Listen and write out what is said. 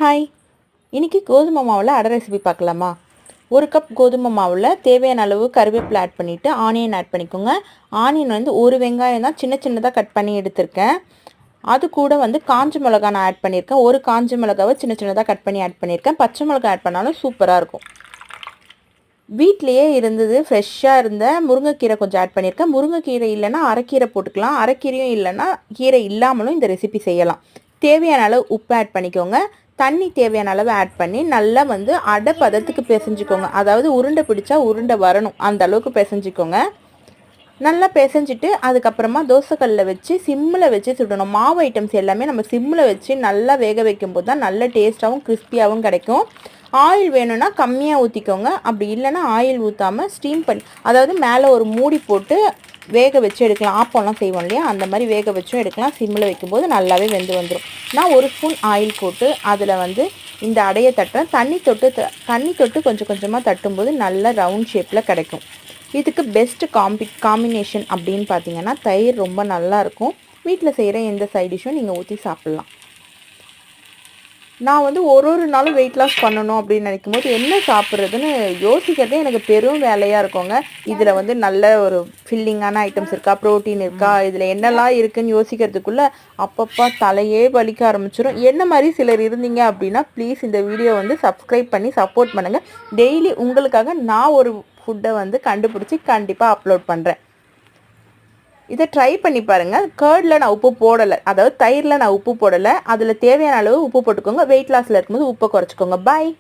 Hi, இன்றைக்கி கோதுமை மாவில் அடை ரெசிபி பார்க்கலாமா? ஒரு கப் கோதுமை மாவில் தேவையான அளவு கருவேப்பிலை ஆட் பண்ணிவிட்டு ஆனியன் ஆட் பண்ணிக்கோங்க. ஆனியன் வந்து ஒரு வெங்காயம் தான் சின்ன சின்னதாக கட் பண்ணி எடுத்திருக்கேன். அது கூட வந்து காஞ்ச மிளகா நான் ஆட் பண்ணியிருக்கேன். ஒரு காஞ்ச மிளகாவை சின்ன சின்னதாக கட் பண்ணி ஆட் பண்ணியிருக்கேன். பச்சை மிளகா ஆட் பண்ணாலும் சூப்பராக இருக்கும். வீட்டிலையே இருந்தது ஃப்ரெஷ்ஷாக இருந்த முருங்கைக்கீரை கொஞ்சம் ஆட் பண்ணியிருக்கேன். முருங்கைக்கீரை இல்லைன்னா அரைக்கீரை போட்டுக்கலாம். அரைக்கீரையும் இல்லைன்னா கீரை இல்லாமலும் இந்த ரெசிபி செய்யலாம். தேவையான அளவு உப்பு ஆட் பண்ணிக்கோங்க. தண்ணி தேவையான அளவு ஆட் பண்ணி நல்லா வந்து அடை பதத்துக்கு பிசைஞ்சிக்கோங்க. அதாவது உருண்டை பிடிச்சா உருண்டை வரணும், அந்த அளவுக்கு பிசைஞ்சிக்கோங்க. நல்லா பிசைஞ்சிட்டு அதுக்கப்புறமா தோசைக்கல்லில் வச்சு சிம்மில் வச்சு சுடணும். மாவு ஐட்டம்ஸ் எல்லாமே நம்ம சிம்மில் வச்சு நல்லா வேக வைக்கும்போது தான் நல்ல டேஸ்ட்டாகவும் கிறிஸ்பியாகவும் கிடைக்கும். ஆயில் வேணும்னா கம்மியாக ஊற்றிக்கோங்க. அப்படி இல்லைன்னா ஆயில் ஊற்றாமல் ஸ்டீம் பண்ணி, அதாவது மேலே ஒரு மூடி போட்டு வேக வச்சு எடுக்கலாம். ஆப்பம்லாம் செய்வோம் இல்லையா, அந்த மாதிரி வேக வச்சும் எடுக்கலாம். சிம்மில் வைக்கும்போது நல்லாவே வெந்து வந்துடும். நான் ஒரு ஸ்பூன் ஆயில் போட்டு அதில் வந்து இந்த அடையை தட்டுறேன். தண்ணி தொட்டு கொஞ்சம் கொஞ்சமாக தட்டும்போது நல்ல ரவுண்ட் ஷேப்பில் கிடைக்கும். இதுக்கு பெஸ்ட்டு காம்பினேஷன் அப்படின்னு பார்த்தீங்கன்னா தயிர் ரொம்ப நல்லாயிருக்கும். வீட்டில் செய்கிற எந்த சைட் டிஷ்ஷும் நீங்கள் ஊற்றி சாப்பிட்லாம். நான் வந்து ஒரு நாளும் வெயிட் லாஸ் பண்ணணும் அப்படின்னு நினைக்கும் போது என்ன சாப்பிட்றதுன்னு யோசிக்கிறதே எனக்கு பெரும் வேலையாக இருக்குங்க. இதில் வந்து நல்ல ஒரு ஃபில்லிங்கான ஐட்டம்ஸ் இருக்கா, ப்ரோட்டீன் இருக்கா, இதில் என்னெல்லாம் இருக்குதுன்னு யோசிக்கிறதுக்குள்ளே அப்பப்போ தலையே வலிக்க ஆரம்பிச்சிடும். என்ன மாதிரி சிலர் இருந்தீங்க அப்படின்னா ப்ளீஸ் இந்த வீடியோ வந்து சப்ஸ்கிரைப் பண்ணி சப்போர்ட் பண்ணுங்கள். டெய்லி உங்களுக்காக நான் ஒரு ஃபுட்டை வந்து கண்டுபிடிச்சி கண்டிப்பாக அப்லோட் பண்ணுறேன். இதை ட்ரை பண்ணி பாருங்கள். கர்டில் நான் உப்பு போடலை, அதாவது தயிரில் நான் உப்பு போடலை. அதில் தேவையான அளவு உப்பு போட்டுக்கோங்க. வெயிட் லாஸில் இருக்கும்போது உப்பை குறைச்சிக்கோங்க. பாய்.